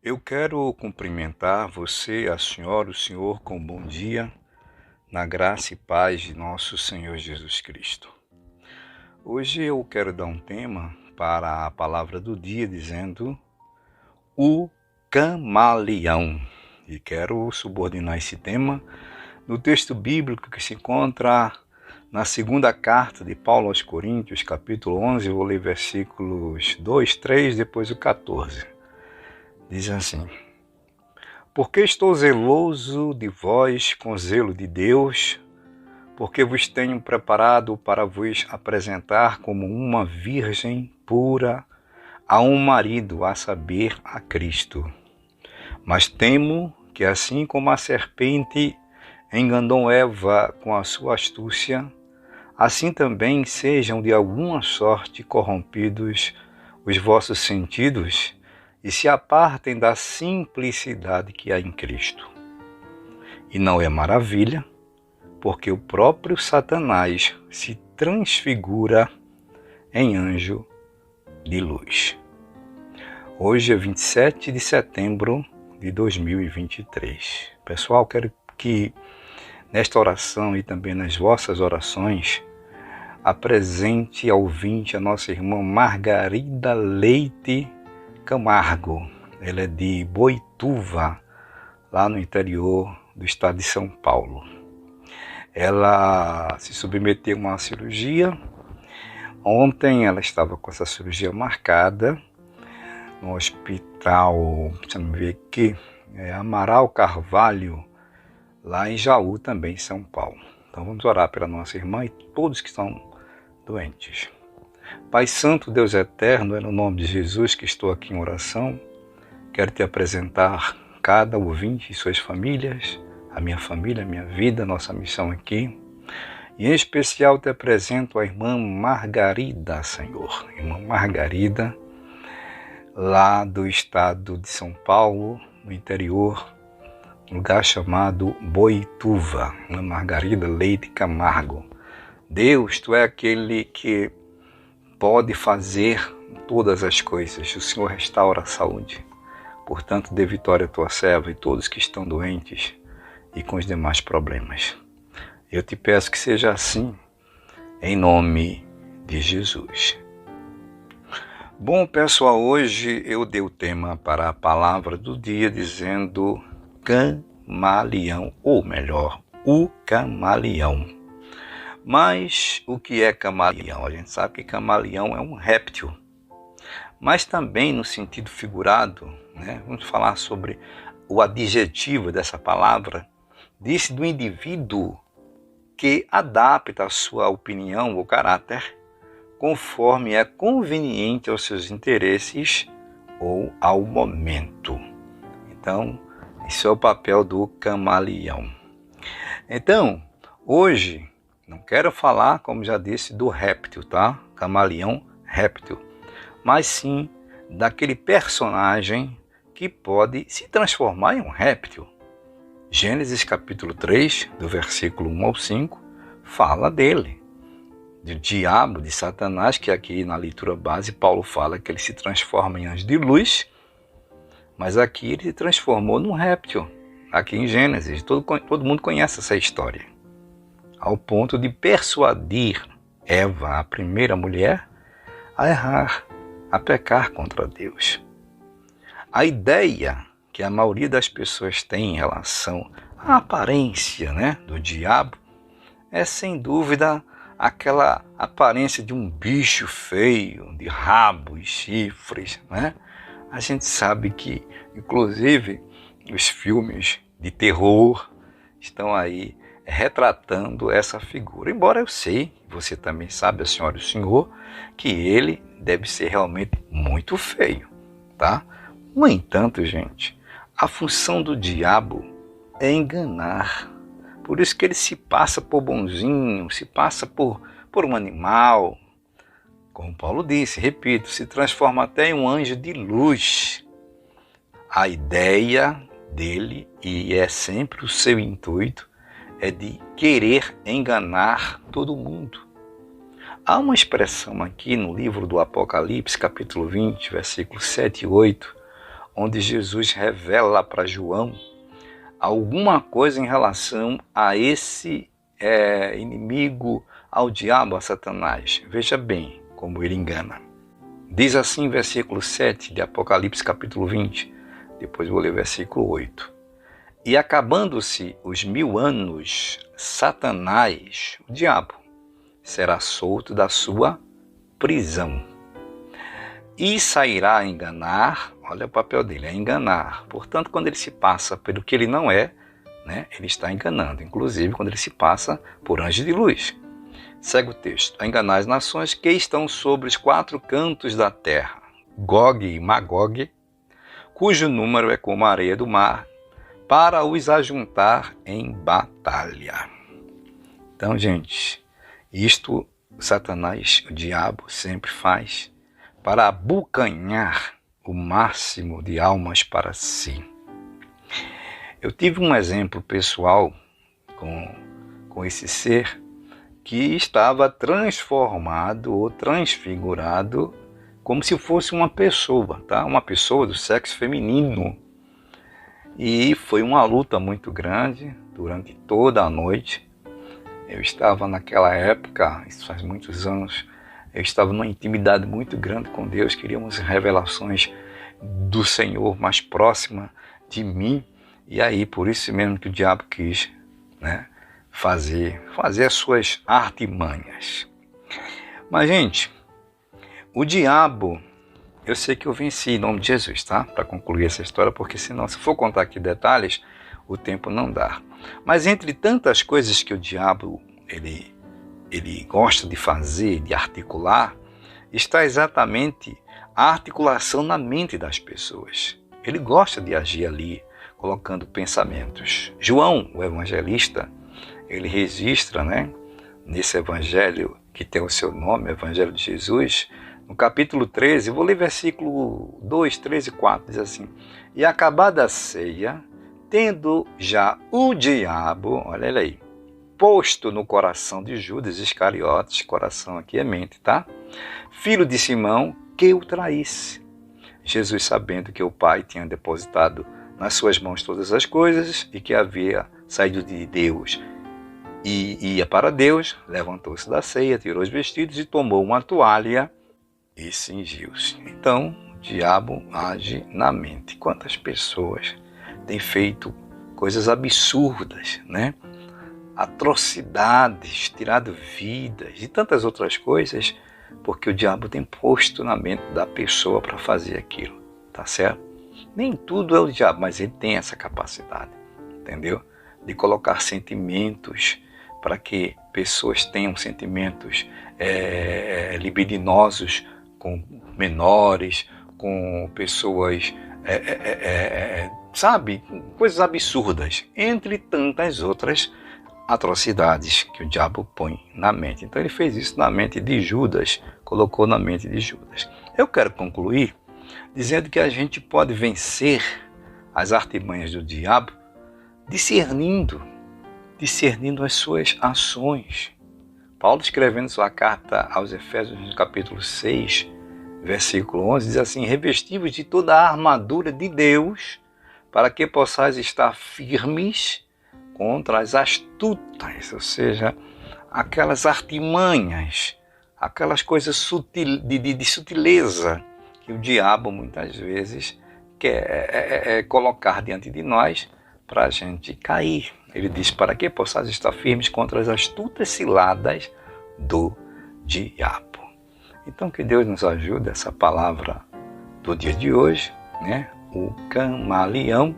Eu quero cumprimentar você, a senhora, o senhor, com bom dia, na graça e paz de nosso Senhor Jesus Cristo. Hoje eu quero dar um tema para a palavra do dia, dizendo o camaleão. E quero subordinar esse tema no texto bíblico que se encontra na segunda carta de Paulo aos Coríntios, capítulo 11, eu vou ler versículos 2, 3, depois o 14. Diz assim: Porque estou zeloso de vós com zelo de Deus, porque vos tenho preparado para vos apresentar como uma virgem pura a um marido, a saber, a Cristo. Mas temo que assim como a serpente enganou Eva com a sua astúcia, assim também sejam de alguma sorte corrompidos os vossos sentidos e se apartem da simplicidade que há em Cristo. E não é maravilha, porque o próprio Satanás se transfigura em anjo de luz. Hoje é 27 de setembro de 2023. Pessoal, quero que nesta oração e também nas vossas orações apresente ao ouvinte a nossa irmã Margarida Leite Camargo. Ela é de Boituva, lá no interior do estado de São Paulo. Ela se submeteu a uma cirurgia. Ontem ela estava com essa cirurgia marcada no hospital, deixa-me ver aqui, Amaral Carvalho, lá em Jaú também, São Paulo. Então vamos orar pela nossa irmã e todos que estão doentes. Pai Santo, Deus Eterno, é no nome de Jesus que estou aqui em oração. Quero te apresentar cada ouvinte e suas famílias, a minha família, a minha vida, a nossa missão aqui. E em especial te apresento a irmã Margarida, Senhor. Irmã Margarida, lá do estado de São Paulo, no interior, um lugar chamado Boituva. Irmã Margarida Leite Camargo. Deus, Tu é aquele que pode fazer todas as coisas. O Senhor restaura a saúde. Portanto, dê vitória à Tua serva e todos que estão doentes e com os demais problemas. Eu te peço que seja assim, em nome de Jesus. Bom, pessoal, hoje eu dei o tema para a palavra do dia dizendo camaleão, ou melhor, o camaleão. Mas o que é camaleão? A gente sabe que camaleão é um réptil, mas também no sentido figurado, né? Vamos falar sobre o adjetivo dessa palavra, diz do indivíduo que adapta a sua opinião ou caráter conforme é conveniente aos seus interesses ou ao momento. Então, esse é o papel do camaleão. Então, hoje, não quero falar, como já disse, do réptil, tá? Camaleão, réptil. Mas sim daquele personagem que pode se transformar em um réptil. Gênesis capítulo 3, do versículo 1 ao 5, fala dele. Do diabo, de Satanás, que aqui na leitura base Paulo fala que ele se transforma em anjo de luz, mas aqui ele se transformou num réptil. Aqui em Gênesis, todo mundo conhece essa história. Ao ponto de persuadir Eva, a primeira mulher, a errar, a pecar contra Deus. A ideia que a maioria das pessoas tem em relação à aparência, né, do diabo é sem dúvida aquela aparência de um bicho feio, de rabo e chifres, né? A gente sabe que, inclusive, os filmes de terror estão aí retratando essa figura. Embora eu sei, você também sabe, a senhora e o senhor, que ele deve ser realmente muito feio, tá? No entanto, gente, a função do diabo é enganar. Por isso que ele se passa por bonzinho, se passa por um animal. Como Paulo disse, repito, se transforma até em um anjo de luz. A ideia dele, e é sempre o seu intuito, é de querer enganar todo mundo. Há uma expressão aqui no livro do Apocalipse, capítulo 20, versículos 7 e 8, onde Jesus revela para João alguma coisa em relação a esse inimigo, ao diabo, a Satanás. Veja bem como ele engana. Diz assim, versículo 7 de Apocalipse, capítulo 20. Depois vou ler o versículo 8. E acabando-se os 1000 anos, Satanás, o diabo, será solto da sua prisão e sairá a enganar. Olha o papel dele, é enganar. Portanto, quando ele se passa pelo que ele não é, né, ele está enganando, inclusive quando ele se passa por anjo de luz. Segue o texto. A enganar as nações que estão sobre os 4 cantos da terra, Gog e Magog, cujo número é como a areia do mar, para os ajuntar em batalha. Então, gente, isto Satanás, o diabo, sempre faz para abocanhar o máximo de almas para si. Eu tive um exemplo pessoal com esse ser que estava transformado ou transfigurado como se fosse uma pessoa, tá? Uma pessoa do sexo feminino. E foi uma luta muito grande durante toda a noite. Eu estava naquela época, isso faz muitos anos, eu estava numa intimidade muito grande com Deus, queríamos revelações do Senhor mais próxima de mim. E aí, por isso mesmo que o diabo quis, né, fazer as suas artimanhas. Mas, gente, o diabo, eu sei que eu venci em nome de Jesus, tá? Para concluir essa história, porque senão, se for contar aqui detalhes, o tempo não dá. Mas entre tantas coisas que o diabo ele gosta de fazer, de articular, está exatamente a articulação na mente das pessoas. Ele gosta de agir ali, colocando pensamentos. João, o evangelista, ele registra, né, nesse evangelho que tem o seu nome, Evangelho de Jesus, no capítulo 13, vou ler versículo 2, 3 e 4, diz assim: E acabada a ceia, tendo já o diabo, olha ele aí, posto no coração de Judas Iscariotes, coração aqui é mente, tá? Filho de Simão, que o traísse. Jesus, sabendo que o Pai tinha depositado nas suas mãos todas as coisas e que havia saído de Deus e ia para Deus, levantou-se da ceia, tirou os vestidos e tomou uma toalha e cingiu-se. Então, o diabo age na mente. Quantas pessoas têm feito coisas absurdas, né? Atrocidades, tirado vidas e tantas outras coisas, porque o diabo tem posto na mente da pessoa para fazer aquilo, tá certo? Nem tudo é o diabo, mas ele tem essa capacidade, entendeu? De colocar sentimentos para que pessoas tenham sentimentos libidinosos com menores, com pessoas, sabe, coisas absurdas, entre tantas outras atrocidades que o diabo põe na mente. Então ele fez isso na mente de Judas, colocou na mente de Judas. Eu quero concluir dizendo que a gente pode vencer as artimanhas do diabo discernindo as suas ações. Paulo, escrevendo sua carta aos Efésios, no capítulo 6, versículo 11, diz assim: revesti-vos de toda a armadura de Deus, para que possais estar firmes contra as astutas, ou seja, aquelas artimanhas, aquelas coisas de sutileza que o diabo muitas vezes quer colocar diante de nós para a gente cair. Ele diz: para que possais estar firmes contra as astutas ciladas do diabo. Então que Deus nos ajude, essa palavra do dia de hoje, né? O camaleão,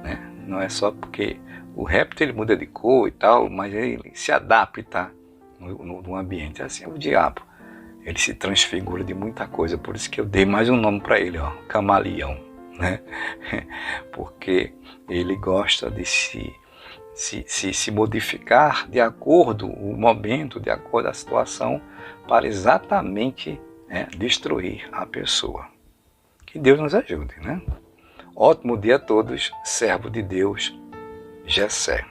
né? Não é só porque o réptil ele muda de cor e tal, mas ele se adapta no ambiente. Assim, o diabo, ele se transfigura de muita coisa, por isso que eu dei mais um nome para ele, ó, camaleão, né? Porque ele gosta de se modificar de acordo com o momento, de acordo com a situação, para exatamente, né, destruir a pessoa. Que Deus nos ajude, né? Ótimo dia a todos, servo de Deus, Gessé.